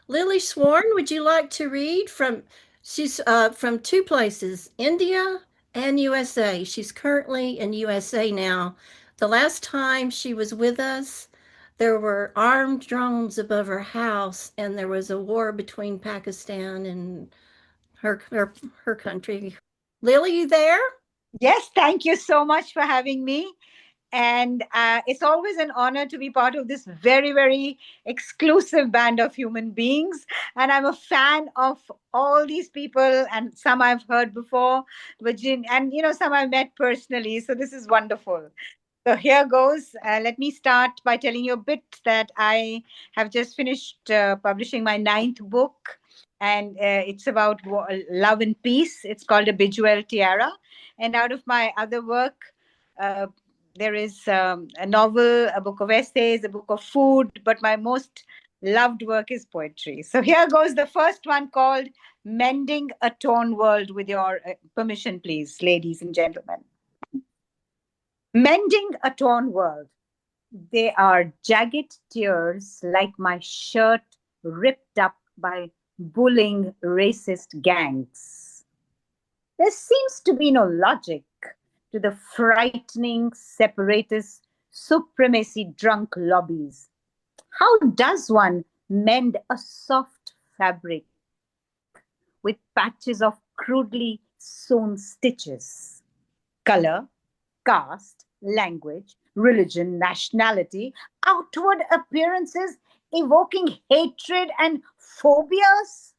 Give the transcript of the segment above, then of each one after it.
Lily Swarn, would you like to read from? She's from two places, India and USA. She's currently in USA now. The last time she was with us, there were armed drones above her house, and there was a war between Pakistan and her her, her country. Lily, you there? Yes, thank you so much for having me. And it's always an honor to be part of this very, very exclusive band of human beings. And I'm a fan of all these people, and some I've heard before, Virgin, and some I've met personally. So this is wonderful. So here goes. Let me start by telling you a bit that I have just finished publishing my ninth book, and it's about love and peace. It's called A Bidwell Tiara. And out of my other work, uh, there is a novel, a book of essays, a book of food, but my most loved work is poetry. So here goes the first one called Mending a Torn World, with your permission, please, ladies and gentlemen. Mending a torn world. They are jagged tears like my shirt ripped up by bullying racist gangs. There seems to be no logic to the frightening separatist supremacy drunk lobbies. How does one mend a soft fabric with patches of crudely sewn stitches? Color, caste, language, religion, nationality, outward appearances evoking hatred and phobias?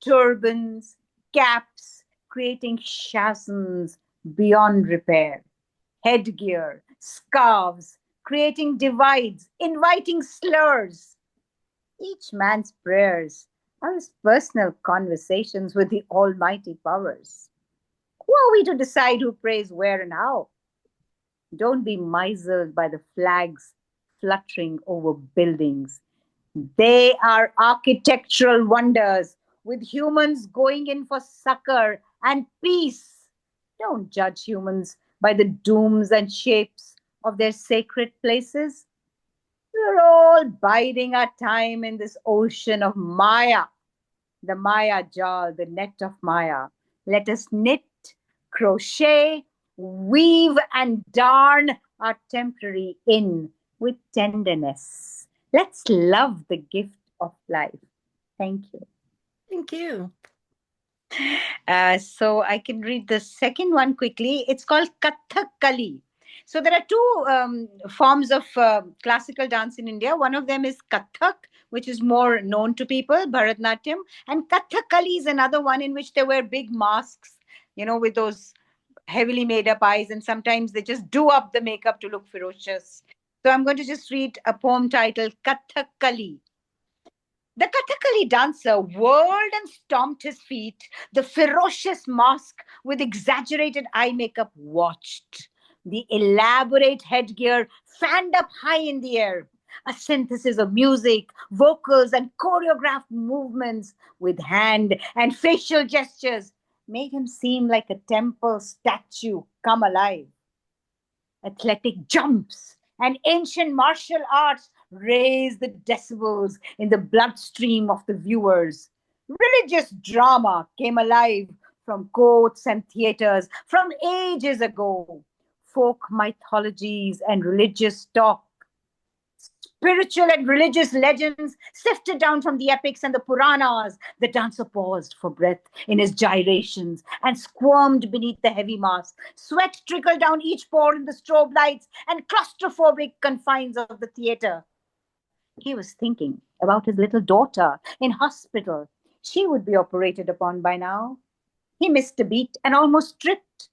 Turbans, caps, creating chasms beyond repair. Headgear, scarves, creating divides, inviting slurs. Each man's prayers are his personal conversations with the almighty powers. Who are we to decide who prays where and how? Don't be misled by the flags fluttering over buildings. They are architectural wonders, with humans going in for succor and peace. Don't judge humans by the dooms and shapes of their sacred places. We're all biding our time in this ocean of Maya, the Maya jar, the net of Maya. Let us knit, crochet, weave, and darn our temporary in with tenderness. Let's love the gift of life. Thank you. Thank you. So I can read the second one quickly. It's called Kathakali. So there are two forms of classical dance in India. One of them is Kathak, which is more known to people, Bharatnatyam. And Kathakali is another one in which they wear big masks, with those heavily made up eyes. And sometimes they just do up the makeup to look ferocious. So I'm going to just read a poem titled Kathakali. The Kathakali dancer whirled and stomped his feet. The ferocious mask with exaggerated eye makeup watched. The elaborate headgear fanned up high in the air. A synthesis of music, vocals, and choreographed movements with hand and facial gestures made him seem like a temple statue come alive. Athletic jumps and ancient martial arts raise the decibels in the bloodstream of the viewers. Religious drama came alive from courts and theaters from ages ago. Folk mythologies and religious talk, spiritual and religious legends sifted down from the epics and the Puranas. The dancer paused for breath in his gyrations and squirmed beneath the heavy mask. Sweat trickled down each pore in the strobe lights and claustrophobic confines of the theater. He was thinking about his little daughter in hospital. She would be operated upon by now. He missed a beat and almost tripped.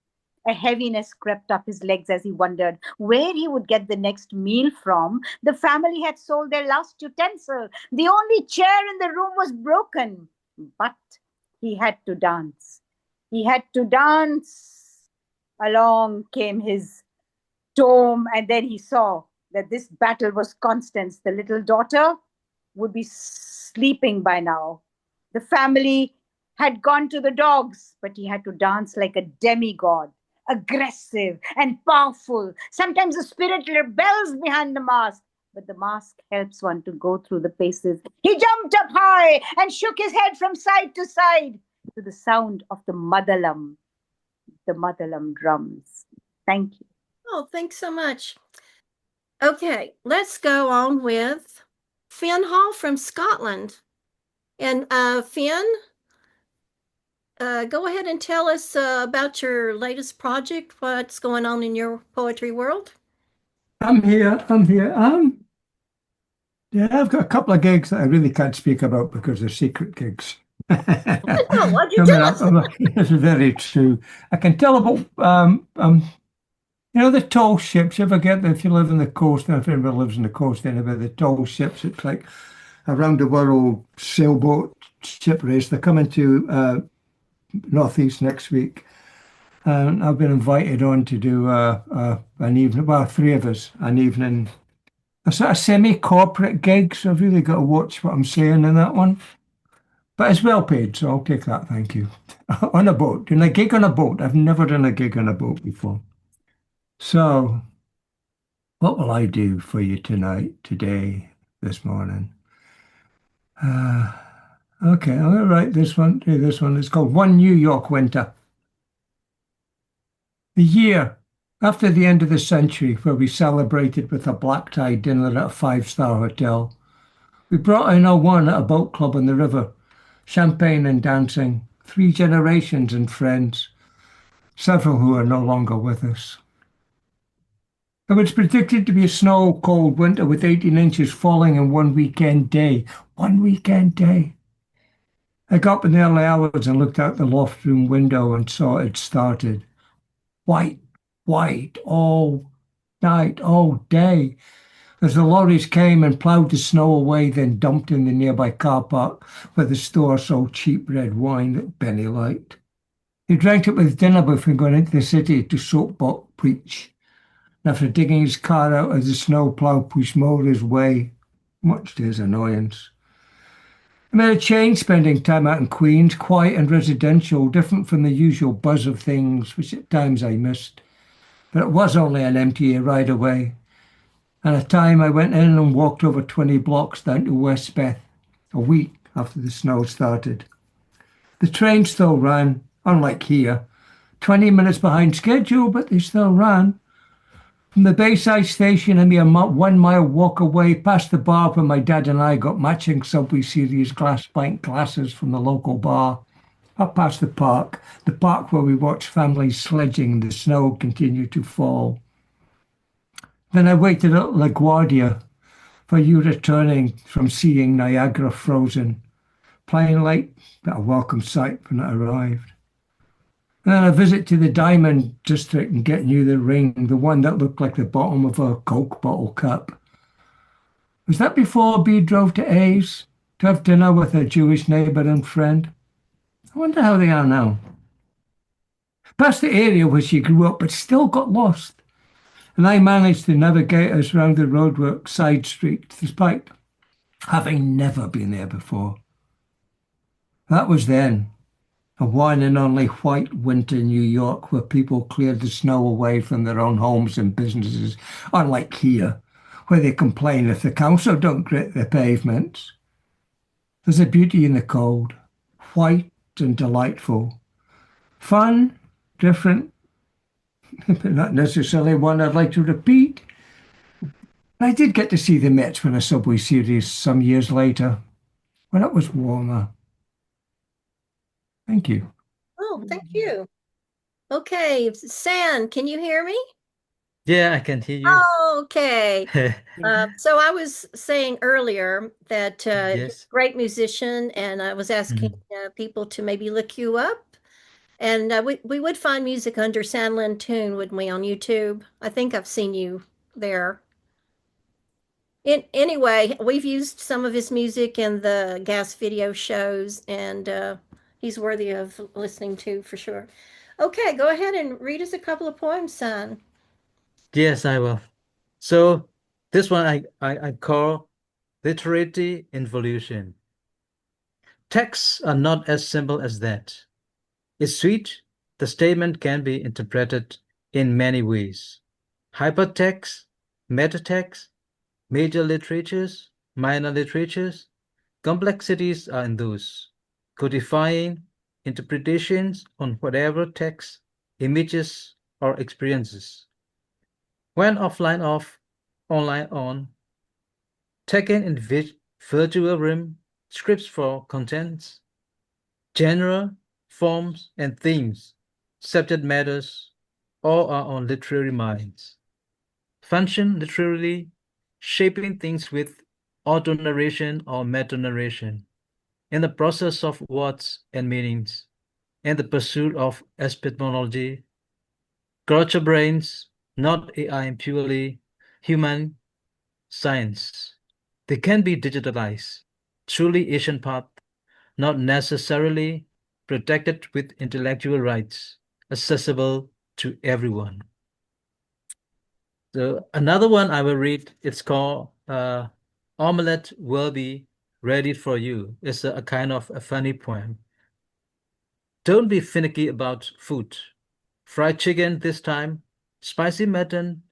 A heaviness crept up his legs as he wondered where he would get the next meal from. The family had sold their last utensil. The only chair in the room was broken. But he had to dance. He had to dance. Along came his tome, and then he saw that this battle was Constance. The little daughter would be sleeping by now. The family had gone to the dogs, but he had to dance like a demigod, aggressive and powerful. Sometimes the spirit rebels behind the mask, but the mask helps one to go through the paces. He jumped up high and shook his head from side to side to the sound of the Madalam drums. Thank you. Oh, thanks so much. Okay, let's go on with Finn Hall from Scotland. And Finn, go ahead and tell us about your latest project, what's going on in your poetry world. I'm here. I'm here. Yeah, I've got a couple of gigs that I really can't speak about because they're secret gigs. Oh, what'd you Coming tell up, us? it's very true. I can tell about the tall ships. You ever get if you live on the coast, and if anybody lives on the coast, anyway, the tall ships. It's like a round the world sailboat ship race. They're coming to Northeast next week. And I've been invited on to do an evening, well, three of us, an evening, a sort of semi-corporate gig. So I've really got to watch what I'm saying in that one. But it's well paid, so I'll take that, thank you. On a boat, doing a gig on a boat. I've never done a gig on a boat before. So what will I do for you tonight, today, this morning? Okay, I'm going to write this one, do this one. It's called One New York Winter. The year after the end of the century, where we celebrated with a black tie dinner at a five-star hotel. We brought in our one at a boat club on the river, champagne and dancing, 3 generations and friends, several who are no longer with us. It was predicted to be a snow-cold winter with 18 inches falling in one weekend day. One weekend day. I got up in the early hours and looked out the loft room window and saw it started. White, white, all night, all day. As the lorries came and ploughed the snow away, then dumped in the nearby car park where the store sold cheap red wine that Benny liked. He drank it with dinner before going into the city to soapbox preach. And after digging his car out as the snow plough pushed more his way, much to his annoyance. It made a change spending time out in Queens, quiet and residential, different from the usual buzz of things, which at times I missed. But it was only an MTA ride away. And at a time I went in and walked over 20 blocks down to West Beth, a week after the snow started. The train still ran, unlike here, 20 minutes behind schedule, but they still ran. From the Bayside station, a mere 1 mile walk away, past the bar where my dad and I got matching Subway Series glass pint glasses from the local bar, up past the park where we watched families sledging and the snow continued to fall. Then I waited at LaGuardia for you returning from seeing Niagara frozen. Plain light, but a welcome sight when it arrived. And then a visit to the Diamond District and getting you the ring, the one that looked like the bottom of a Coke bottle cup. Was that before B drove to A's to have dinner with a Jewish neighbour and friend? I wonder how they are now. Past the area where she grew up, but still got lost. And I managed to navigate us round the roadwork side street, despite having never been there before. That was then. A one and only white winter New York where people cleared the snow away from their own homes and businesses, unlike here, where they complain if the council don't grit the pavements. There's a beauty in the cold, white and delightful. Fun, different, but not necessarily one I'd like to repeat. I did get to see the Mets win a Subway Series some years later, when it was warmer. Thank you. Oh, thank you. Okay, San, can you hear me? Yeah, I can hear you. Oh, okay. So I was saying earlier that you're a Yes. great musician, and I was asking people to maybe look you up. And we would find music under Lin Tun, wouldn't we, on YouTube? I think I've seen you there. Anyway, we've used some of his music in the gas video shows, and he's worthy of listening to for sure. Okay, go ahead and read us a couple of poems, son. Yes, I will. So this one I call literary involution. Texts are not as simple as that. It's sweet. The statement can be interpreted in many ways. Hypertext, metatext, major literatures, minor literatures. Complexities are in those codifying interpretations on whatever text, images, or experiences. When offline off, online on, taken in virtual room, scripts for contents, genre, forms, and themes, subject matters, all are on literary minds. Function literally, shaping things with auto-narration or meta-narration, in the process of words and meanings, and the pursuit of epistemology. Culture brains, not AI purely human science. They can be digitalized, truly Asian path, not necessarily protected with intellectual rights, accessible to everyone. So another one I will read, it's called Omelette Will Be Ready for You. It's a kind of a funny poem. Don't be finicky about food. Fried chicken this time, spicy mutton,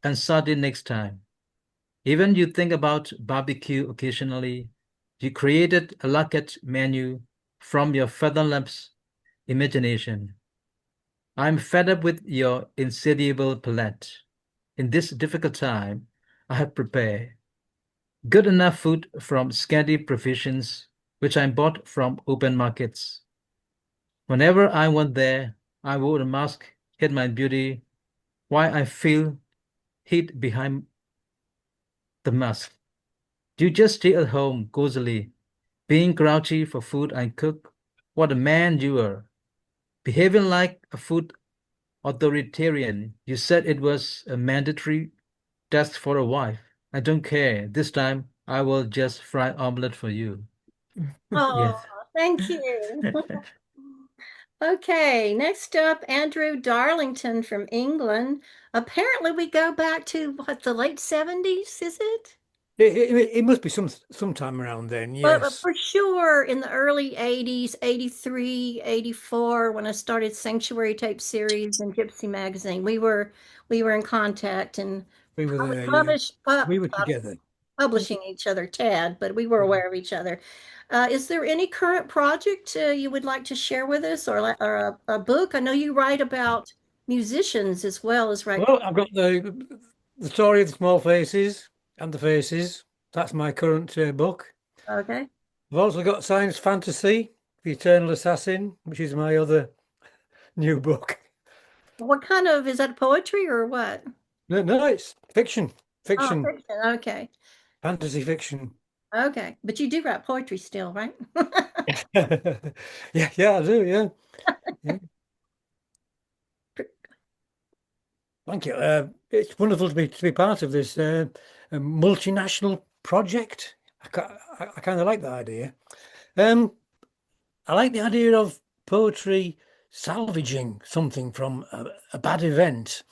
and sardine next time. Even you think about barbecue occasionally, you created a lucket menu from your fathomless imagination. I'm fed up with your insatiable palate. In this difficult time, I have prepared good enough food from scanty provisions, which I bought from open markets. Whenever I went there, I wore a mask, hid my beauty, why I feel hid behind the mask. You just stay at home cozily, being grouchy for food I cook. What a man you are. Behaving like a food authoritarian. You said it was a mandatory task for a wife. I don't care. This time I will just fry omelette for you. Oh, Yes. thank you. Okay, next up, Andrew Darlington from England. Apparently, we go back to what, the late 70s, is it? It must be sometime around then, But yes. for sure, in the early 80s, 83, 84, when I started Sanctuary Tape Series and Gypsy Magazine, we were in contact and We were probably there, yeah. We were uh, together. publishing each other, tad, but we were aware of each other. Is there any current project you would like to share with us, or a book? I know you write about musicians as well as write. Well, I've got the story of the small faces and the faces. That's my current book. Okay. I've also got science fantasy, The Eternal Assassin, which is my other new book. What kind of, is that poetry or what? No, no, it's fiction, Oh, fiction, fiction. Okay. fantasy fiction. Okay. But you do write poetry still, right? Yeah, yeah, I do. Yeah, yeah. Thank you. It's wonderful to be part of this multinational project. I kind of like that idea. I like the idea of poetry salvaging something from a bad event.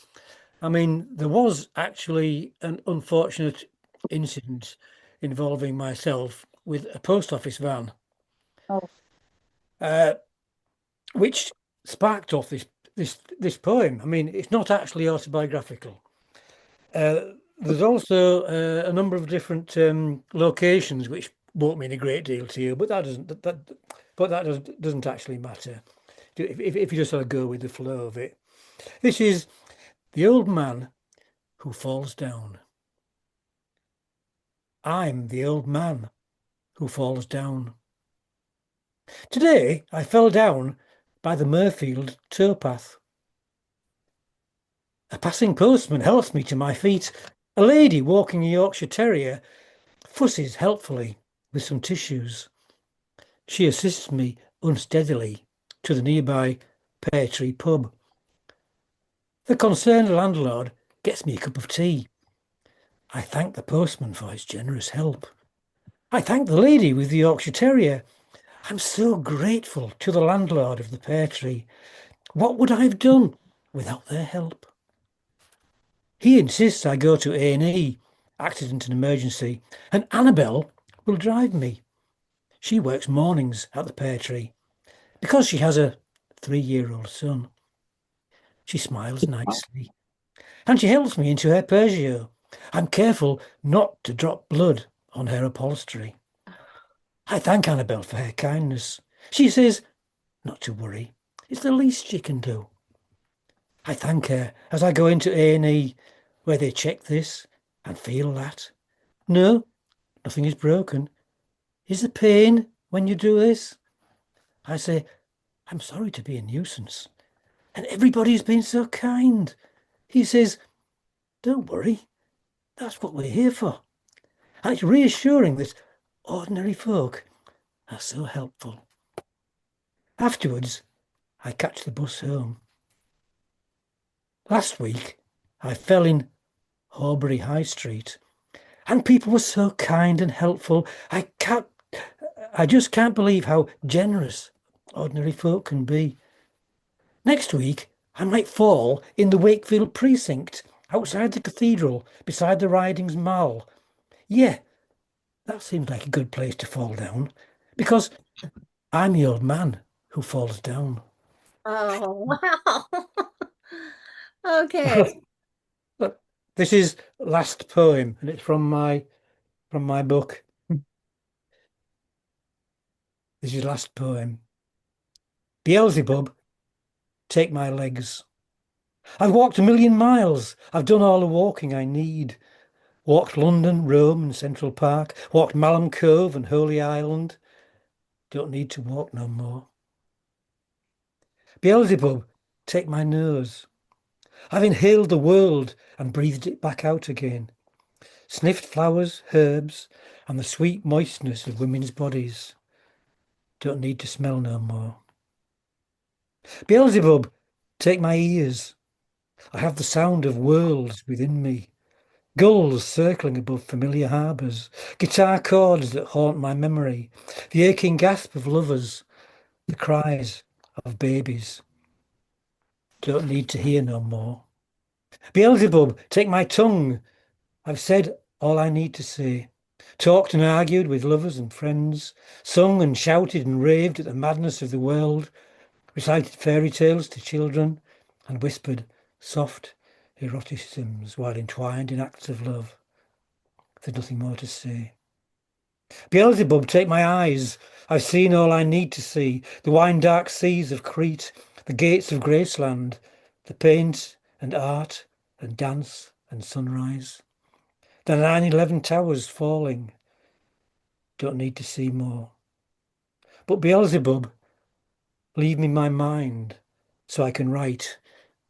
I mean, there was actually an unfortunate incident involving myself with a post office van, Oh. uh, which sparked off this poem. I mean, it's not actually autobiographical. There's also a number of different locations which won't mean a great deal to you, but that doesn't actually matter if you just sort of go with the flow of it. This is the old man who falls down. I'm the old man who falls down. Today I fell down by the Murfield towpath. A passing postman helps me to my feet. A lady walking a Yorkshire Terrier fusses helpfully with some tissues. She assists me unsteadily to the nearby Pear Tree pub. The concerned landlord gets me a cup of tea. I thank the postman for his generous help. I thank the lady with the Yorkshire Terrier. I'm so grateful to the landlord of the Pear Tree. What would I have done without their help? He insists I go to A&E, accident and emergency, and Annabelle will drive me. She works mornings at the Pear Tree because she has a 3-year-old son. She smiles nicely and she helps me into her Peugeot I'm careful not to drop blood on her upholstery. I thank Annabel for her kindness. She says, not to worry, it's the least she can do. I thank her as I go into A&E, where they check this and feel that. No, nothing is broken. Is there pain when you do this? I say, I'm sorry to be a nuisance. And everybody's been so kind. He says, don't worry, that's what we're here for. And it's reassuring that ordinary folk are so helpful. Afterwards, I catch the bus home. Last week, I fell in Horbury High Street, and people were so kind and helpful. I just can't believe how generous ordinary folk can be. Next week, I might fall in the Wakefield precinct, outside the cathedral, beside the Ridings Mall. Yeah, that seems like a good place to fall down, because I'm the old man who falls down. Oh, wow. Okay. Look, this is last poem, and it's from my book. This is last poem. Beelzebub, take my legs. I've walked 1,000,000 miles. I've done all the walking I need. Walked London, Rome and Central Park. Walked Malham Cove and Holy Island. Don't need to walk no more. Beelzebub, take my nose. I've inhaled the world and breathed it back out again. Sniffed flowers, herbs, and the sweet moistness of women's bodies. Don't need to smell no more. Beelzebub, take my ears. I have the sound of worlds within me. Gulls circling above familiar harbours, guitar chords that haunt my memory, the aching gasp of lovers, the cries of babies. Don't need to hear no more. Beelzebub, take my tongue. I've said all I need to say. Talked and argued with lovers and friends, sung and shouted and raved at the madness of the world, recited fairy tales to children, and whispered soft eroticisms while entwined in acts of love. There's nothing more to say. Beelzebub, take my eyes. I've seen all I need to see. The wine-dark seas of Crete, the gates of Graceland, the paint and art and dance and sunrise. The 9/11 towers falling. Don't need to see more. But Beelzebub, leave me my mind so I can write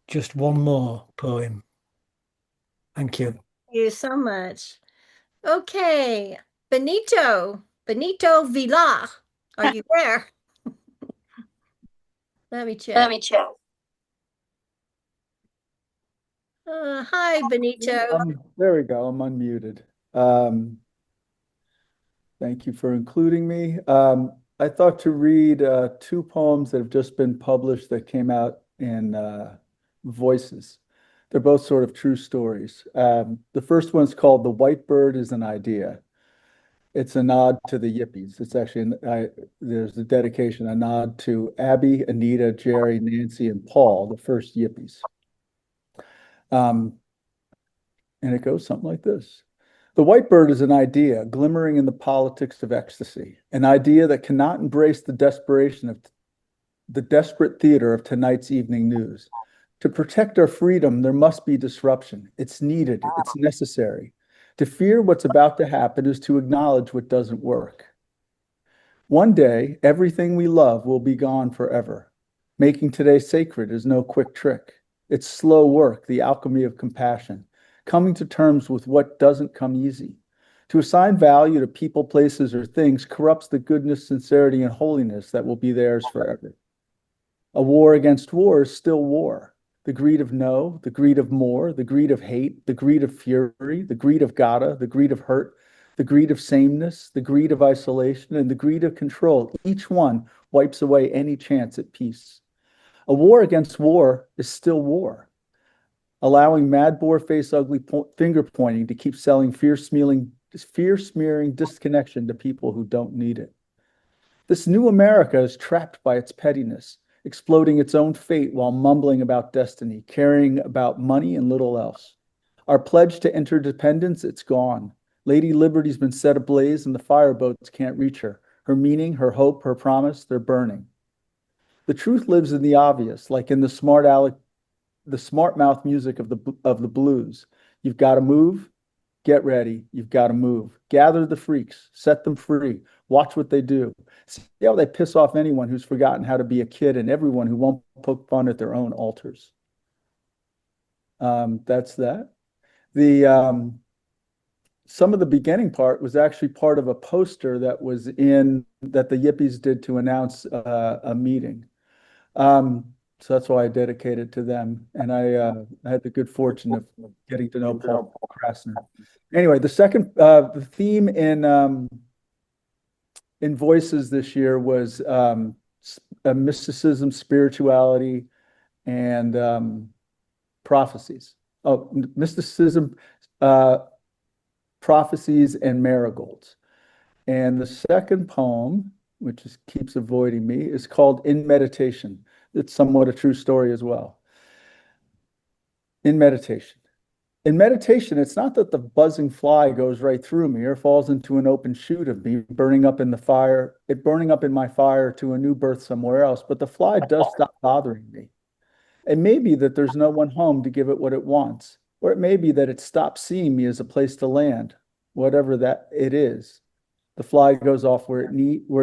just one more poem. Thank you. Thank you so much. Okay, Benito Vila, are you there? Let me check. Hi, Benito. There we go. I'm unmuted. Thank you for including me. I thought to read two poems that have just been published that came out in Voices. They're both sort of true stories. The first one's called "The White Bird is an Idea." It's a nod to the Yippies. It's actually, there's a dedication, a nod to Abby, Anita, Jerry, Nancy, and Paul, the first Yippies. And it goes something like this. The white bird is an idea glimmering in the politics of ecstasy, an idea that cannot embrace the desperation of the desperate theater of tonight's evening news. To protect our freedom, there must be disruption. It's needed. It's necessary. To fear what's about to happen is to acknowledge what doesn't work. One day, everything we love will be gone forever. Making today sacred is no quick trick. It's slow work, the alchemy of compassion, coming to terms with what doesn't come easy. To assign value to people, places, or things corrupts the goodness, sincerity, and holiness that will be theirs forever. A war against war is still war. The greed of no, the greed of more, the greed of hate, the greed of fury, the greed of gotta, the greed of hurt, the greed of sameness, the greed of isolation, and the greed of control. Each one wipes away any chance at peace. A war against war is still war. Allowing mad boar face ugly finger pointing to keep selling fear smearing disconnection to people who don't need it. This new America is trapped by its pettiness, exploding its own fate while mumbling about destiny, caring about money and little else. Our pledge to interdependence, it's gone. Lady Liberty's been set ablaze and the fireboats can't reach her. Her meaning, her hope, her promise, they're burning. The truth lives in the obvious, like in the smart mouth music of the blues. You've got to move, get ready, you've got to move. Gather the freaks, set them free, watch what they do. See how they piss off anyone who's forgotten how to be a kid and everyone who won't poke fun at their own altars. That's that. Some of the beginning part was actually part of a poster that the Yippies did to announce a meeting. So that's why I dedicated to them. And I had the good fortune of getting to know Paul Krasner. Anyway, the theme in Voices this year was mysticism, spirituality, and prophecies. Oh, mysticism, prophecies, and marigolds. And the second poem, which keeps avoiding me, is called In Meditation. It's somewhat a true story as well. In meditation. In meditation, it's not that the buzzing fly goes right through me or falls into an open chute of me, burning up in my fire to a new birth somewhere else, but the fly does stop bothering me. It may be that there's no one home to give it what it wants, or it may be that it stops seeing me as a place to land, whatever that it is. The fly goes off where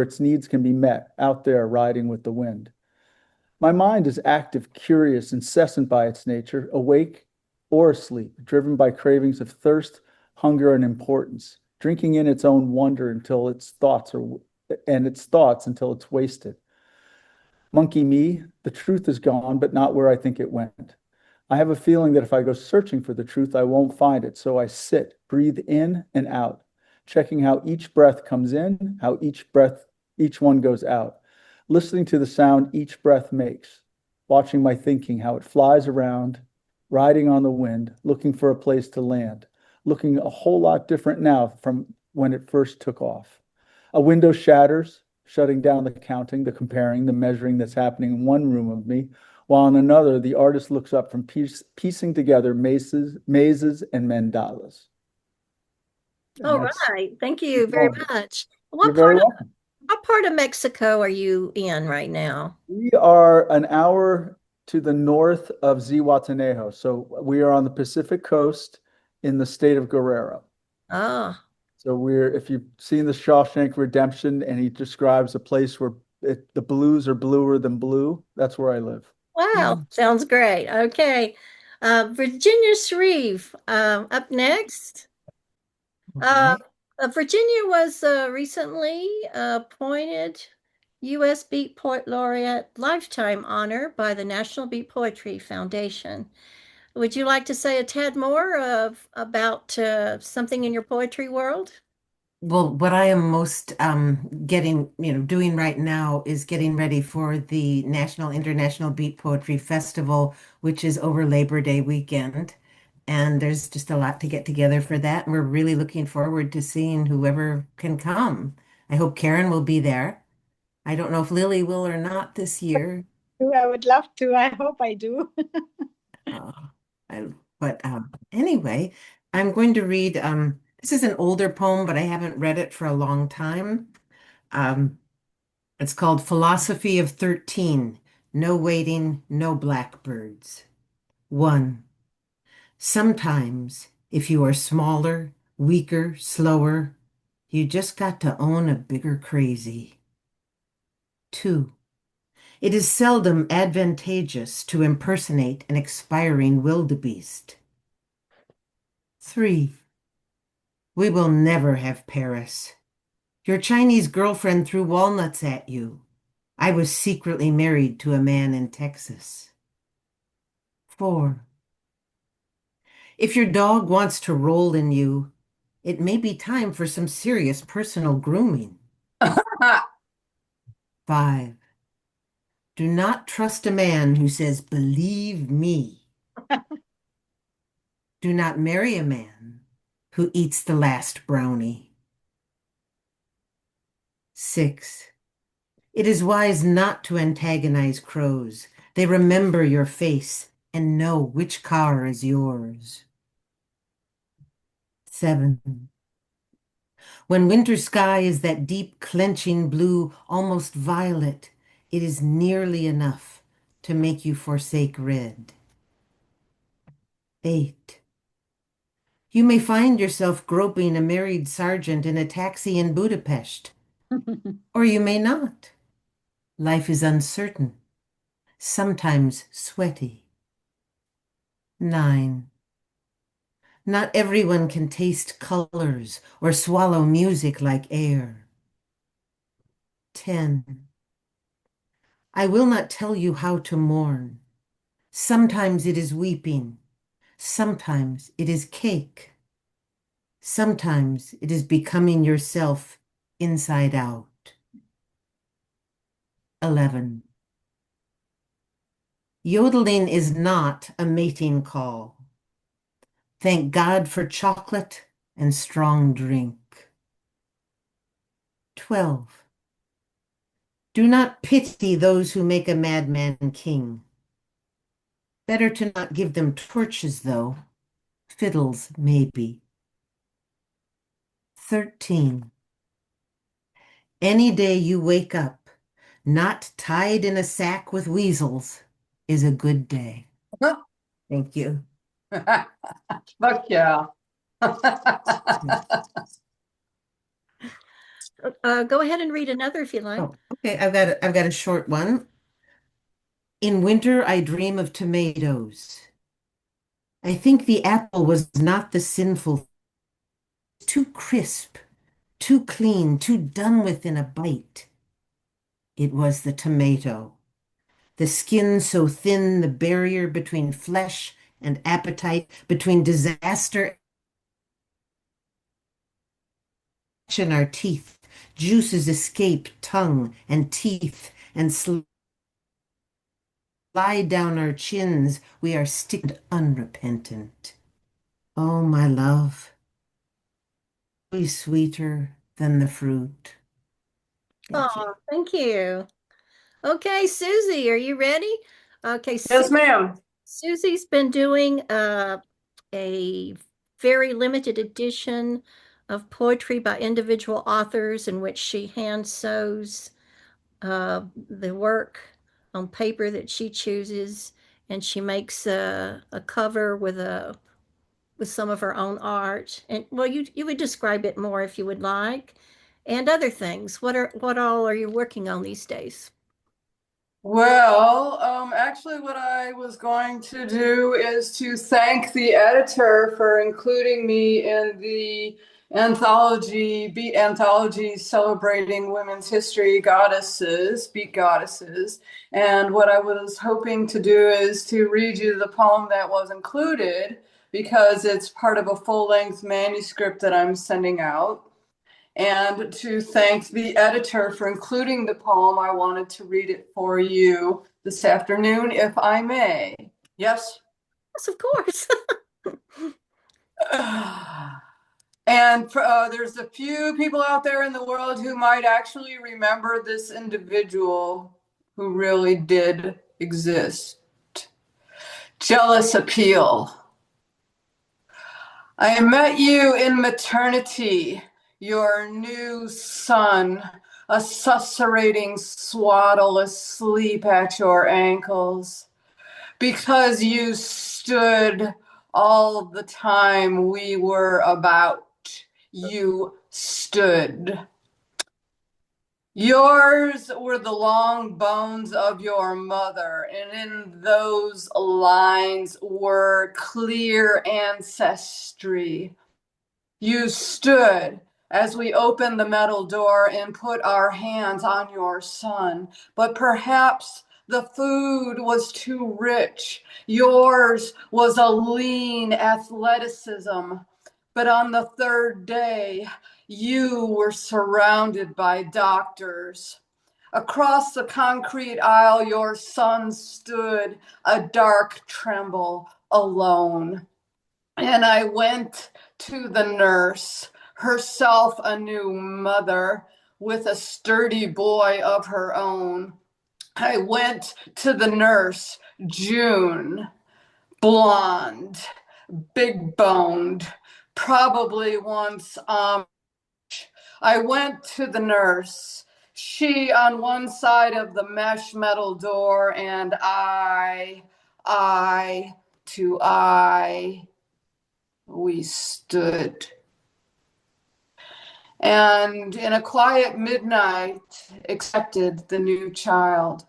its needs can be met, out there riding with the wind. My mind is active, curious, incessant by its nature, awake or asleep, driven by cravings of thirst, hunger, and importance, drinking in its own wonder until its thoughts until it's wasted. Monkey me, the truth is gone, but not where I think it went. I have a feeling that if I go searching for the truth, I won't find it. So I sit, breathe in and out, checking how each breath comes in, how each one goes out, listening to the sound each breath makes, watching my thinking, how it flies around, riding on the wind, looking for a place to land, looking a whole lot different now from when it first took off. A window shatters, shutting down the counting, the comparing, the measuring that's happening in one room of me, while in another, the artist looks up from piecing together mazes and mandalas. All right. Thank you very much. You're very welcome. What part of Mexico are you in right now? We are an hour to the north of Zihuatanejo. So we are on the Pacific coast in the state of Guerrero. Ah. So if you've seen the Shawshank Redemption and he describes a place where the blues are bluer than blue, that's where I live. Wow. Sounds great. Okay. Virginia Shreve, up next. Virginia was recently appointed U.S. Beat Poet Laureate Lifetime Honor by the National Beat Poetry Foundation. Would you like to say a tad more about something in your poetry world? Well, what I am most doing right now is getting ready for the National International Beat Poetry Festival, which is over Labor Day weekend. And there's just a lot to get together for that. And we're really looking forward to seeing whoever can come. I hope Karin will be there. I don't know if Lily will or not this year. I would love to. I hope I do. Anyway, I'm going to read, this is an older poem, but I haven't read it for a long time. It's called Philosophy of 13, No Waiting, No Blackbirds. 1. Sometimes, if you are smaller, weaker, slower, you just got to own a bigger crazy. 2. It is seldom advantageous to impersonate an expiring wildebeest. 3. We will never have Paris. Your Chinese girlfriend threw walnuts at you. I was secretly married to a man in Texas. 4. If your dog wants to roll in you, it may be time for some serious personal grooming. 5. Do not trust a man who says, believe me. Do not marry a man who eats the last brownie. 6. It is wise not to antagonize crows. They remember your face and know which car is yours. 7. When winter sky is that deep clenching blue, almost violet, it is nearly enough to make you forsake red. 8. You may find yourself groping a married sergeant in a taxi in Budapest, or you may not. Life is uncertain, sometimes sweaty. 9. Not everyone can taste colors or swallow music like air. 10. I will not tell you how to mourn. Sometimes it is weeping. Sometimes it is cake. Sometimes it is becoming yourself inside out. 11. Yodeling is not a mating call. Thank God for chocolate and strong drink. 12. Do not pity those who make a madman king. Better to not give them torches, though. Fiddles, maybe. 13. Any day you wake up, not tied in a sack with weasels, is a good day. Thank you. Fuck yeah. Go ahead and read another if you like. Oh, okay, I've got a short one. In winter, I dream of tomatoes. I think the apple was not the sinful, too crisp, too clean, too done with in a bite. It was the tomato. The skin so thin, the barrier between flesh and appetite, between disaster and our teeth. Juices escape tongue and teeth and slide down our chins. We are sticky unrepentant. Oh, my love, be sweeter than the fruit. Thank you. Oh, thank you. Okay, Susie, are you ready? Okay, Yes, ma'am. Susie's been doing a very limited edition of poetry by individual authors in which she hand sews the work on paper that she chooses, and she makes a cover with some of her own art. And well, you would describe it more if you would like, and other things. What all are you working on these days? Well, actually, what I was going to do is to thank the editor for including me in the beat anthology celebrating women's history goddesses, beat goddesses. And what I was hoping to do is to read you the poem that was included because it's part of a full-length manuscript that I'm sending out. And to thank the editor for including the poem, I wanted to read it for you this afternoon, if I may. Yes? Yes, of course. And there's a few people out there in the world who might actually remember this individual who really did exist. Jealous Appeal. I met you in maternity, your new son, a susurrating swaddle asleep at your ankles, because you stood all the time we were about. You stood. Yours were the long bones of your mother, and in those lines were clear ancestry. You stood as we opened the metal door and put our hands on your son, but perhaps the food was too rich. Yours was a lean athleticism, but on the third day, you were surrounded by doctors. Across the concrete aisle, your son stood, a dark tremble, alone. And I went to the nurse, herself a new mother, with a sturdy boy of her own. I went to the nurse, June, blonde, big boned, Probably once. I went to the nurse. She on one side of the mesh metal door, and eye to eye, we stood. And in a quiet midnight, accepted the new child.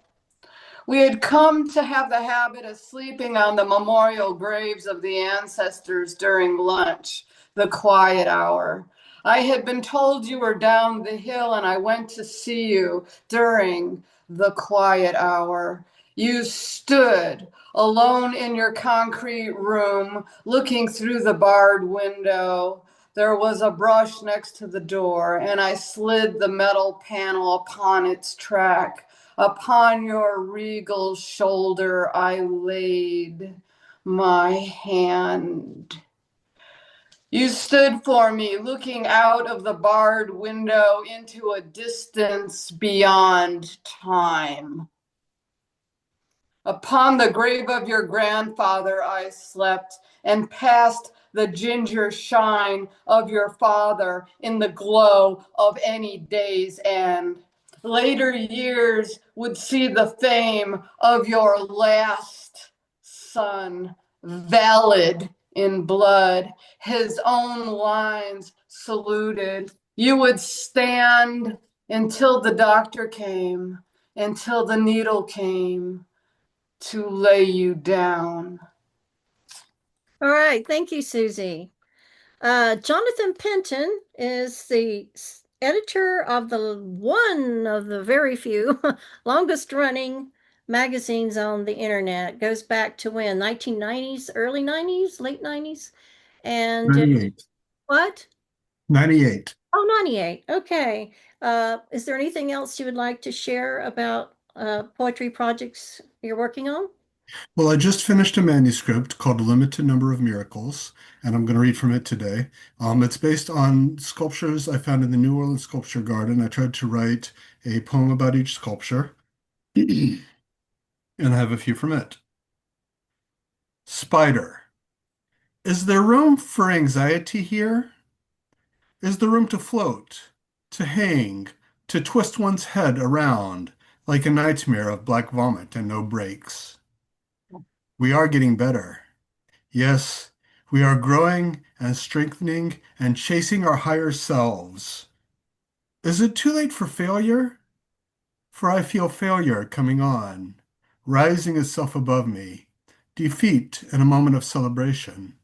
We had come to have the habit of sleeping on the memorial graves of the ancestors during lunch, the quiet hour. I had been told you were down the hill, and I went to see you during the quiet hour. You stood alone in your concrete room, looking through the barred window. There was a brush next to the door, and I slid the metal panel upon its track. Upon your regal shoulder I laid my hand. You stood for me, looking out of the barred window into a distance beyond time. Upon the grave of your grandfather I slept, and past the ginger shine of your father in the glow of any day's end. Later years would see the fame of your last son, valid in blood, his own lines saluted. You would stand until the doctor came, until the needle came to lay you down. All right. Thank you, Susie. Jonathan Penton is the editor of one of the very few longest running magazines on the internet. It goes back to when? 1990s, early 90s, late 90s? And 98. what? 98. Oh, 98. Okay. Is there anything else you would like to share about poetry projects you're working on? Well, I just finished a manuscript called A Limited Number of Miracles, and I'm going to read from it today. It's based on sculptures I found in the New Orleans Sculpture Garden. I tried to write a poem about each sculpture, and I have a few from it. Spider. Is there room for anxiety here? Is there room to float, to hang, to twist one's head around like a nightmare of black vomit and no brakes? We are getting better. Yes, we are growing and strengthening and chasing our higher selves. Is it too late for failure? For I feel failure coming on, rising itself above me, defeat in a moment of celebration.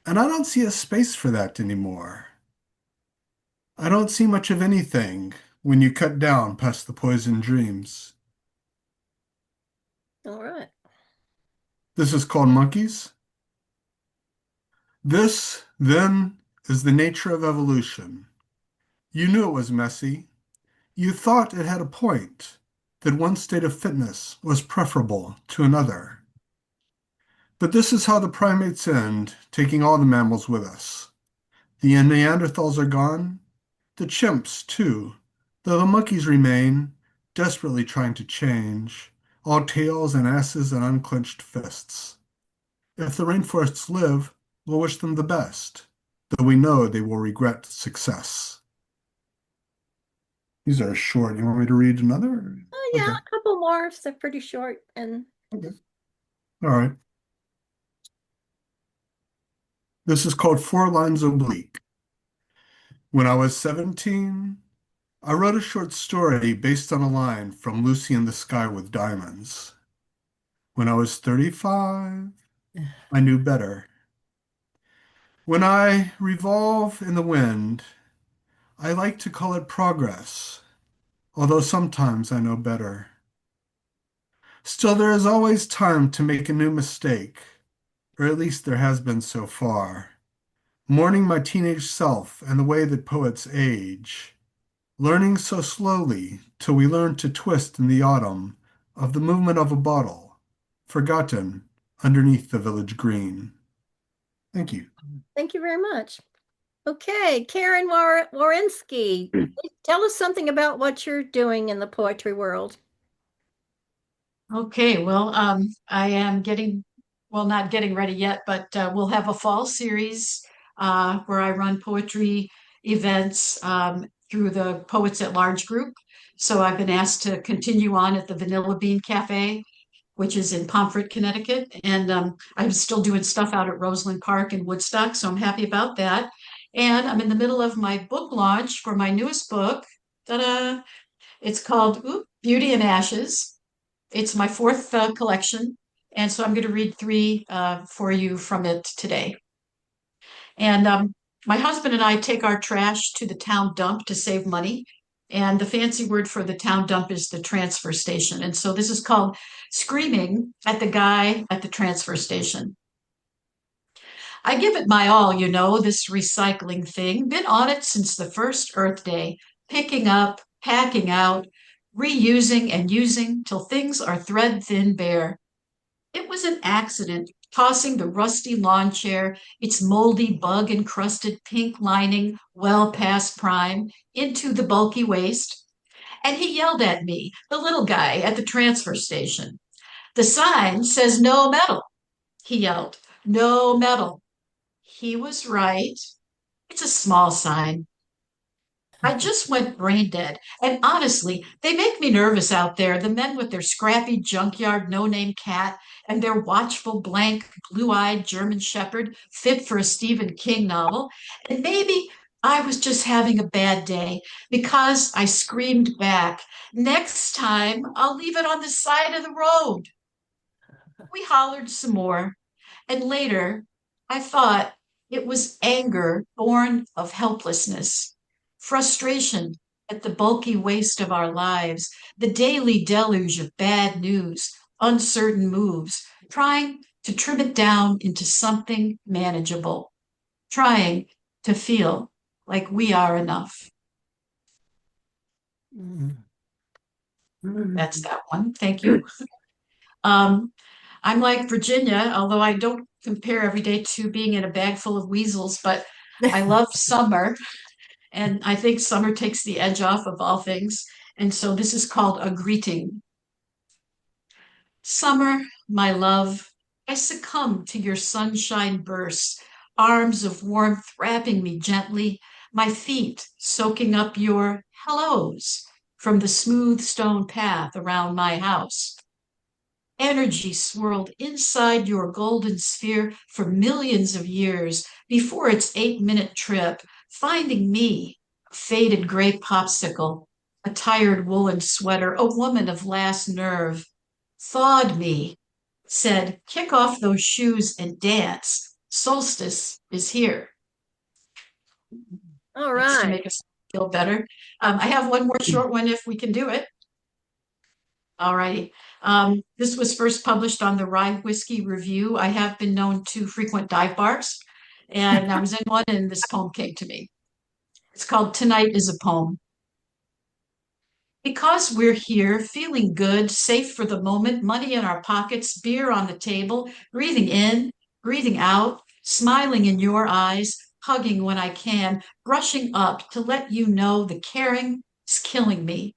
And I don't see a space for that anymore. I don't see much of anything when you cut down past the poison dreams. All right. This is called Monkeys. This, then, is the nature of evolution. You knew it was messy. You thought it had a point, that one state of fitness was preferable to another. But this is how the primates end, taking all the mammals with us. The Neanderthals are gone, the chimps, too, though the monkeys remain, desperately trying to change, all tails and asses and unclenched fists. If the rainforests live, we'll wish them the best, though we know they will regret success. These are short. You want me to read another? Yeah, Okay. a couple more. They're pretty short. And Okay. All right. This is called Four Lines Oblique. When I was 17, I wrote a short story based on a line from Lucy in the Sky with Diamonds. When I was 35, I knew better. When I revolve in the wind, I like to call it progress, although sometimes I know better. Still, there is always time to make a new mistake, or at least there has been so far. Mourning my teenage self and the way that poets age, learning so slowly till we learn to twist in the autumn of the movement of a bottle, forgotten underneath the village green. Thank you. thank you very much. Okay, Karin Warinsky, tell us something about what you're doing in the poetry world. Okay, well, I am getting, well, not getting ready yet, but we'll have a fall series where I run poetry events through the Poets at Large group. So I've been asked to continue on at the Vanilla Bean Cafe, which is in Pomfret, Connecticut. And I'm still doing stuff out at Roseland Park in Woodstock, so I'm happy about that. And I'm in the middle of my book launch for my newest book. Ta-da! It's called Beauty and Ashes. It's my fourth collection. And so I'm going to read three for you from it today. And my husband and I take our trash to the town dump to save money. And the fancy word for the town dump is the transfer station. And so this is called Screaming at the Guy at the Transfer Station. I give it my all, you know, this recycling thing. Been on it since the first Earth Day, picking up, packing out, reusing and using till things are thread thin bare. It was an accident, tossing the rusty lawn chair, its moldy bug encrusted pink lining well past prime, into the bulky waste. And he yelled at me, the little guy at the transfer station. The sign says no metal, he yelled. No metal. He was right. It's a small sign. I just went brain dead. And honestly, they make me nervous out there, the men with their scrappy junkyard no-name cat and their watchful blank blue-eyed German shepherd fit for a Stephen King novel. And maybe I was just having a bad day because I screamed back, next time I'll leave it on the side of the road. We hollered some more. And later, I thought it was anger born of helplessness, frustration at the bulky waste of our lives, the daily deluge of bad news, uncertain moves, trying to trim it down into something manageable, trying to feel like we are enough. That's that one. Thank you. I'm like Virginia, although I don't compare every day to being in a bag full of weasels, but I love summer. And I think summer takes the edge off of all things. And so this is called a greeting. Summer, my love, I succumb to your sunshine bursts, arms of warmth wrapping me gently, my feet soaking up your hellos from the smooth stone path around my house. Energy swirled inside your golden sphere for millions of years before its 8-minute trip, finding me, a faded gray popsicle, a tired woolen sweater, a woman of last nerve, thawed me, said, kick off those shoes and dance. Solstice is here. All That's to right. make us feel better. I have one more short one if we can do it. All righty. This was first published on the Rye Whiskey Review. I have been known to frequent dive bars, and I was in one, and this poem came to me. It's called Tonight is a Poem. Because we're here, feeling good, safe for the moment, money in our pockets, beer on the table, breathing in, breathing out, smiling in your eyes, hugging when I can, brushing up to let you know the caring is killing me.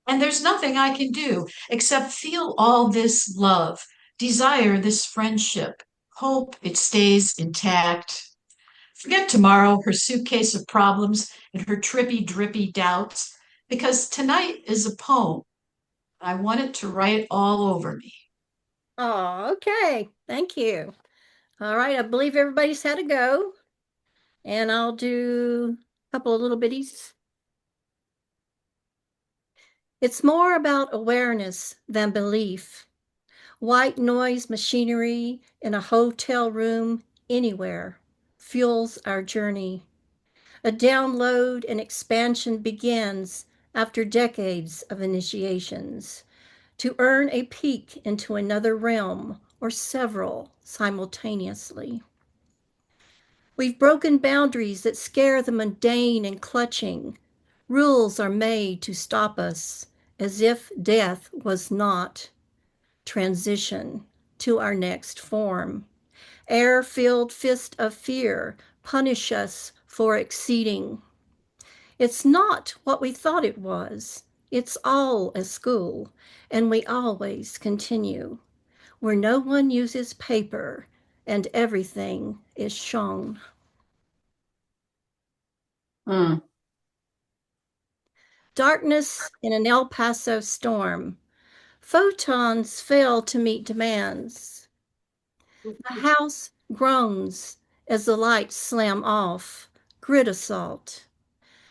And there's nothing I can do except feel all this love, desire this friendship, hope it stays intact. Forget tomorrow, her suitcase of problems and her trippy, drippy doubts, because tonight is a poem. I want it to write all over me. Oh, okay. Thank you. All right. I believe everybody's had a go. And I'll do a couple of little bitties. It's more about awareness than belief. White noise machinery in a hotel room anywhere fuels our journey. A download and expansion begins after decades of initiations to earn a peek into another realm or several simultaneously. We've broken boundaries that scare the mundane and clutching. Rules are made to stop us as if death was not. Transition to our next form. Air-filled fist of fear punish us for exceeding. It's not what we thought it was. It's all a school, and we always continue, where no one uses paper and everything is shown. Mm. Darkness in an El Paso storm. Photons fail to meet demands. The house groans as the lights slam off. Grid assault.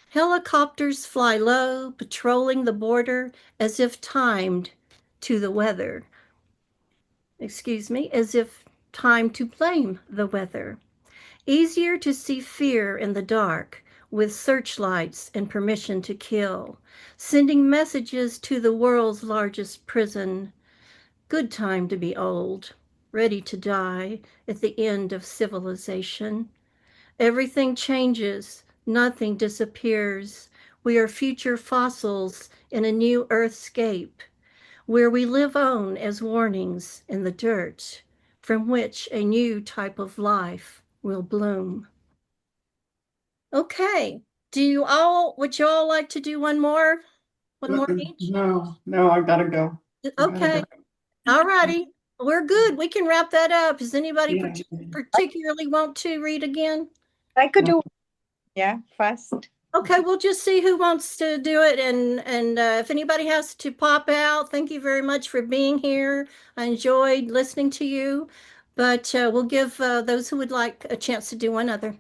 Helicopters fly low, patrolling the border as if timed to the weather. Excuse me, as if timed to blame the weather. Easier to see fear in the dark with searchlights and permission to kill, sending messages to the world's largest prison. Good time to be old, ready to die at the end of civilization. Everything changes, nothing disappears. We are future fossils in a new earthscape, where we live on as warnings in the dirt, from which a new type of life will bloom. Okay. Would you all like to do one more? One more each? No, I gotta go. Okay. All righty. We're good. We can wrap that up. Does anybody Yeah. particularly want to read again? I could do, yeah, first. Okay, we'll just see who wants to do it, and if anybody has to pop out, thank you very much for being here. I enjoyed listening to you, but we'll give those who would like a chance to do one other.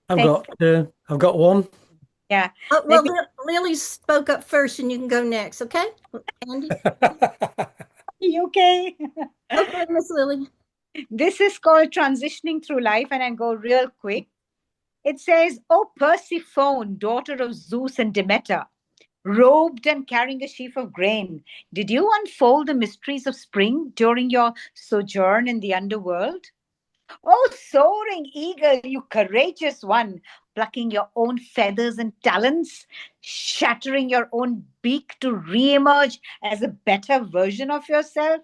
I've got one. Yeah. Oh, well, Lily spoke up first, and you can go next. Okay, Andy. Okay. Okay, Miss Lily. This is called Transitioning Through Life, and I go real quick. It says, "O Persephone, daughter of Zeus and Demeter, robed and carrying a sheaf of grain, did you unfold the mysteries of spring during your sojourn in the underworld? Oh, soaring eagle, you courageous one, plucking your own feathers and talons, shattering your own beak to re-emerge as a better version of yourself?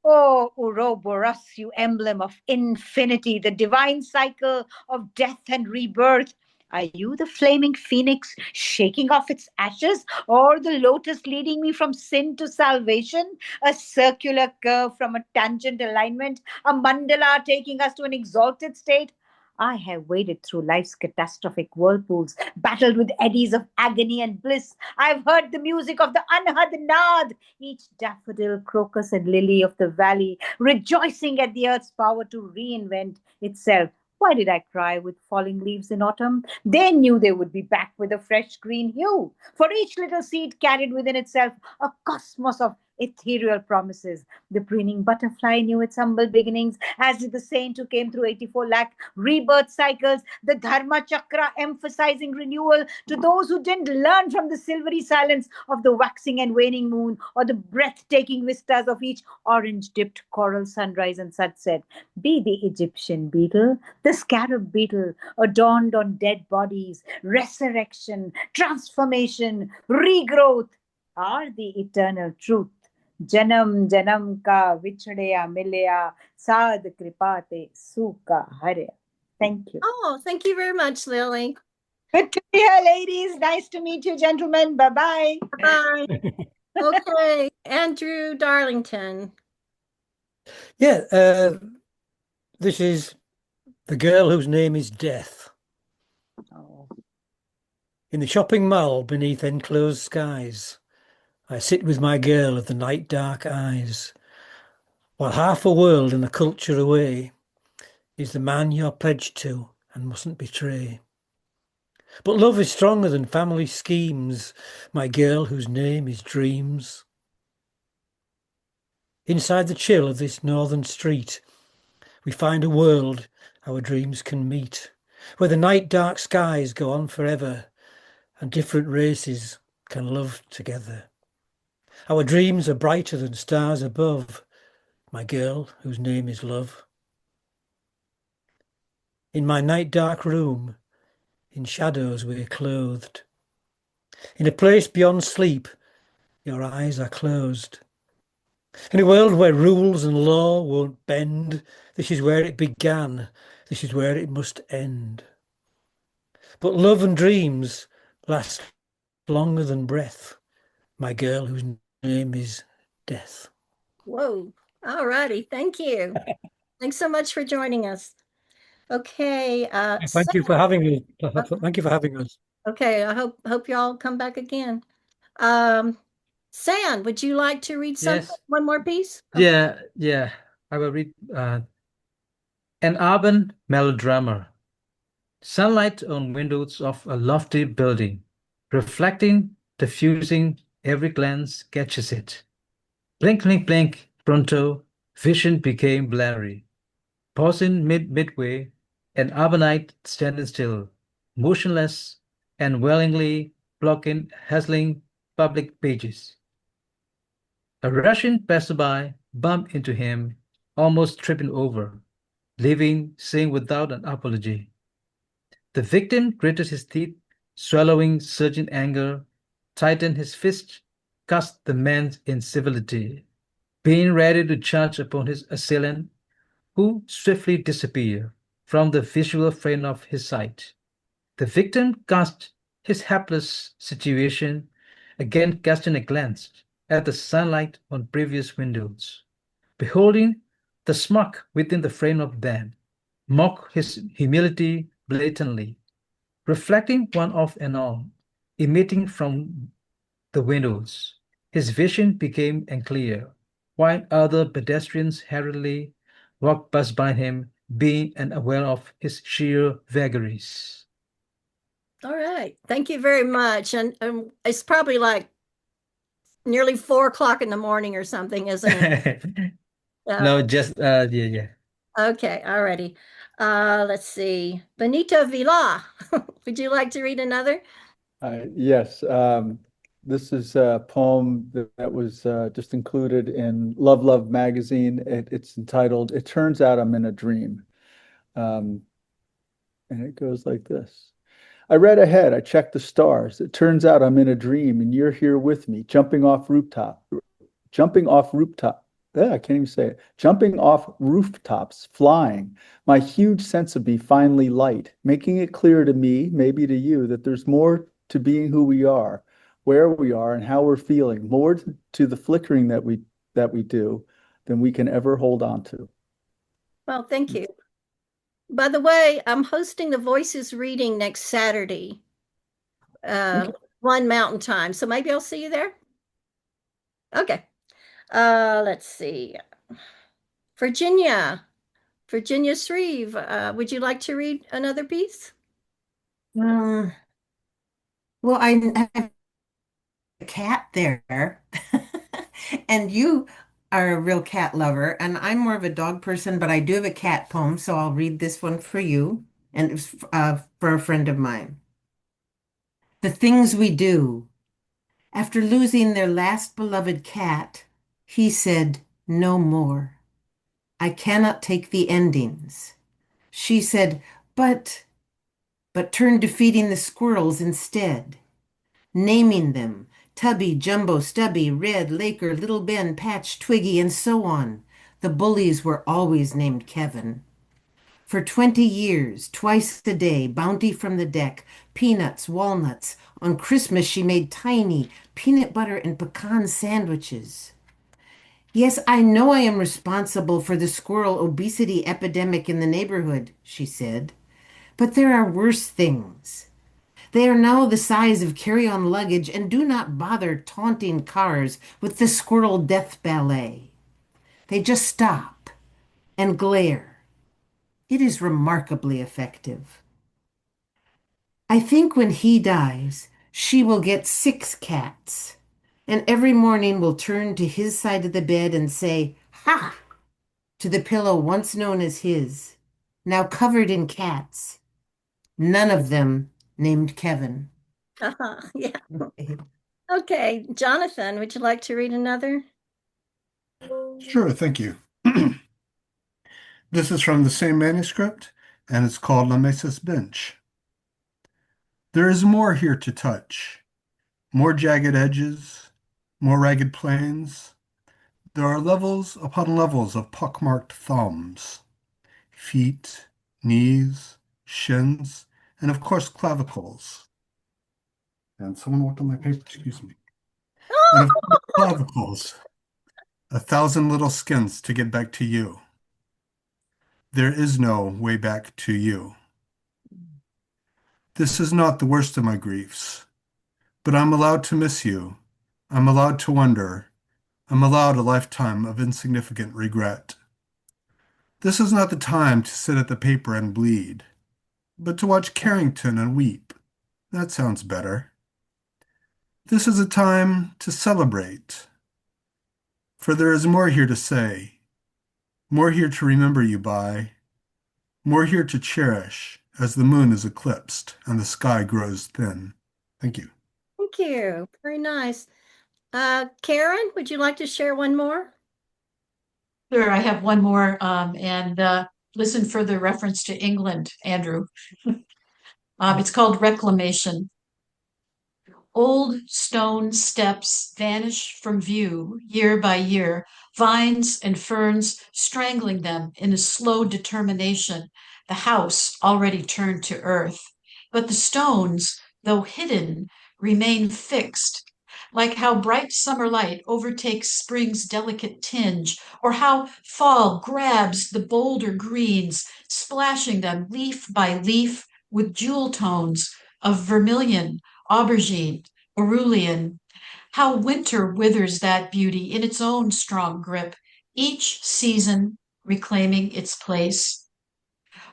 Oh, Ouroboros, you emblem of infinity, the divine cycle of death and rebirth. Are you the flaming phoenix shaking off its ashes, or the lotus leading me from sin to salvation? A circular curve from a tangent alignment, a mandala taking us to an exalted state? I have waded through life's catastrophic whirlpools, battled with eddies of agony and bliss. I've heard the music of the Anhad Nad, each daffodil, crocus, and lily of the valley, rejoicing at the earth's power to reinvent itself. Why did I cry with falling leaves in autumn? They knew they would be back with a fresh green hue. For each little seed carried within itself a cosmos of ethereal promises. The preening butterfly knew its humble beginnings, as did the saint who came through 84 lakh rebirth cycles. The Dharma Chakra emphasizing renewal to those who didn't learn from the silvery silence of the waxing and waning moon, or the breathtaking vistas of each orange-dipped coral sunrise and sunset. Be the Egyptian beetle, the scarab beetle, adorned on dead bodies, resurrection, transformation, regrowth, are the eternal truth. Janam janam ka vichhadya milya sad kripate sukha harya. Thank you. Oh, thank you very much, Lily. Good to be here, ladies. Nice to meet you, gentlemen. Bye-bye. Bye. Okay, Andrew Darlington. Yeah, this is The Girl Whose Name is Death. Oh. In the shopping mall beneath enclosed skies, I sit with my girl of the night dark eyes, while half a world and a culture away is the man you're pledged to and mustn't betray. But love is stronger than family schemes, my girl whose name is Dreams. Inside the chill of this northern street, we find a world our dreams can meet, where the night dark skies go on forever and different races can love together. Our dreams are brighter than stars above, my girl whose name is love. In my night dark room, in shadows we're clothed. In a place beyond sleep, your eyes are closed. In a world where rules and law won't bend, this is where it began, this is where it must end. But love and dreams last longer than breath, my girl whose name is Death. Whoa. All righty. Thank you. Thanks so much for joining us. Okay. Thank you for having us. Thank you for having us. Okay. I hope y'all come back again. Um, San, would you like to read something? Yes. One more piece? Okay. Yeah. I will read an urban melodrama. Sunlight on windows of a lofty building, reflecting, diffusing, every glance catches it. Blink, blink, blink, pronto, vision became blurry. Pausing midway, an urbanite standing still, motionless and willingly blocking hustling public pages. A rushing passerby bumped into him, almost tripping over, leaving, saying without an apology. The victim gritted his teeth, swallowing surging anger, tightened his fist, cussed the man's incivility, being ready to charge upon his assailant, who swiftly disappeared from the visual frame of his sight. The victim cast his helpless situation, again casting a glance at the sunlight on previous windows, beholding the smug within the frame of them, mock his humility blatantly, reflecting one of and all, emitting from the windows. His vision became unclear, while other pedestrians hurriedly walked past by him, being unaware of his sheer vagaries. All right. Thank you very much. And it's probably like nearly 4 o'clock in the morning or something, isn't it? No, just yeah. Okay. Alrighty. Let's see. Benito Vila, would you like to read another? Yes. This is a poem that was just included in Love Love magazine. It's entitled "It Turns Out I'm in a Dream." And it goes like this. I read ahead. I checked the stars. It turns out I'm in a dream and you're here with me, jumping off rooftop. Yeah, I can't even say it. Jumping off rooftops, flying. My huge sense of me finally light, making it clear to me, maybe to you, that there's more to being who we are, where we are, and how we're feeling, more to the flickering that we do than we can ever hold on to. Well, thank you. By the way, I'm hosting the Voices reading next Saturday, Okay. 1 Mountain Time. So maybe I'll see you there. Okay. Let's see. Virginia Shreve, would you like to read another piece? Well, I have a cat there, and you are a real cat lover, and I'm more of a dog person, but I do have a cat poem, so I'll read this one for you and it's for a friend of mine. The things we do. After losing their last beloved cat, he said, "No more. I cannot take the endings." She said, but turned to feeding the squirrels instead, naming them Tubby, Jumbo, Stubby, Red, Laker, Little Ben, Patch, Twiggy, and so on. The bullies were always named Kevin. For 20 years, twice a day, bounty from the deck, peanuts, walnuts. On Christmas, she made tiny peanut butter and pecan sandwiches. Yes, I know I am responsible for the squirrel obesity epidemic in the neighborhood, she said. But there are worse things. They are now the size of carry-on luggage and do not bother taunting cars with the squirrel death ballet. They just stop and glare. It is remarkably effective. I think when he dies, she will get 6 cats, and every morning will turn to his side of the bed and say, "Ha!" to the pillow once known as his, now covered in cats, none of them named Kevin. Yeah. Okay. Jonathan, would you like to read another? Sure, thank you. This is from the same manuscript, and it's called La Mesa's Bench. There is more here to touch, more jagged edges, more ragged planes. There are levels upon levels of pockmarked thumbs, feet, knees, shins, and of course clavicles. And someone walked on my paper, excuse me. And of course clavicles, 1,000 little skins to get back to you. There is no way back to you. This is not the worst of my griefs, but I'm allowed to miss you. I'm allowed to wonder. I'm allowed a lifetime of insignificant regret. This is not the time to sit at the paper and bleed, but to watch Carrington and weep. That sounds better. This is a time to celebrate, for there is more here to say, more here to remember you by, more here to cherish as the moon is eclipsed and the sky grows thin. Thank you. Thank you. Very nice. Karen, would you like to share one more? Sure, I have one more, and listen for the reference to England, Andrew. It's called Reclamation. Old stone steps vanish from view year by year, vines and ferns strangling them in a slow determination, the house already turned to earth. But the stones, though hidden, remain fixed, like how bright summer light overtakes spring's delicate tinge, or how fall grabs the bolder greens, splashing them leaf by leaf with jewel tones of vermilion, aubergine, cerulean. How winter withers that beauty in its own strong grip, each season reclaiming its place.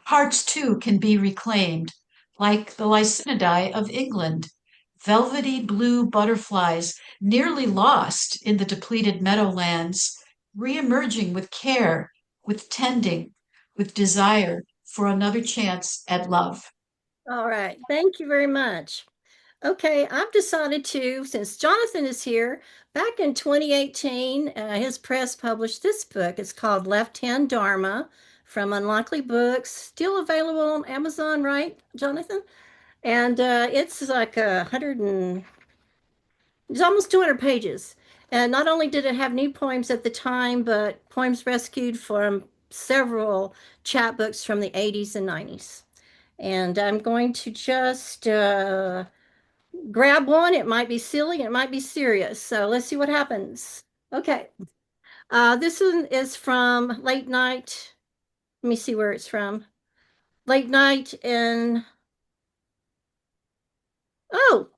Hearts too can be reclaimed, like the Lycinidae of England, velvety blue butterflies nearly lost in the depleted meadowlands, re-emerging with care, with tending, with desire for another chance at love. All right. Thank you very much. Okay, I've decided to, since Jonathan is here, back in 2018, his press published this book. It's called Left Hand Dharma from Unlikely Books, still available on Amazon, right, Jonathan? And it's like it's almost 200 pages. And not only did it have new poems at the time, but poems rescued from several chapbooks from the 80s and 90s. And I'm going to just grab one. It might be silly, it might be serious. So let's see what happens. Okay. This one is from Late Night. Let me see where it's from. Late Night in. Oh,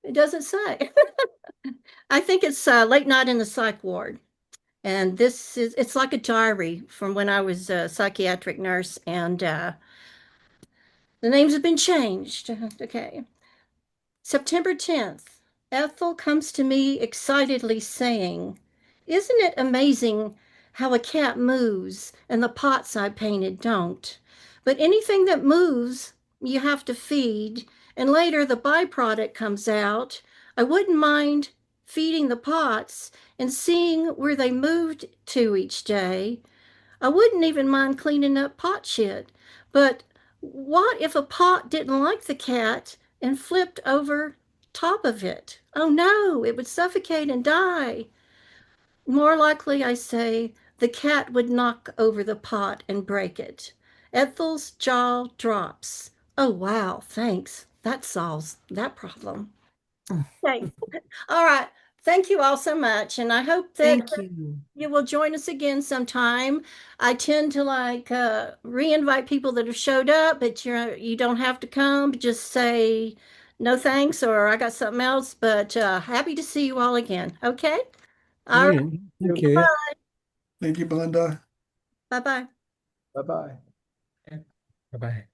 it doesn't say. I think it's Late Night in the Psych Ward. And it's like a diary from when I was a psychiatric nurse, and the names have been changed. Okay. September 10th. Ethel comes to me excitedly saying, "Isn't it amazing how a cat moves and the pots I painted don't? But anything that moves, you have to feed, and later the byproduct comes out. I wouldn't mind feeding the pots and seeing where they moved to each day. I wouldn't even mind cleaning up pot shit. But what if a pot didn't like the cat and flipped over top of it? Oh no, it would suffocate and die. More likely, I say, the cat would knock over the pot and break it." Ethel's jaw drops. Oh wow, thanks. That solves that problem. Okay. All right. Thank you all so much. And I hope that Thank you. you will join us again sometime. I tend to like re-invite people that have showed up, but you don't have to come. Just say no thanks or I got something else. But happy to see you all again. Okay. All right. Brilliant. Thank you. Thank you, Belinda. Bye bye. Bye-bye. Bye bye.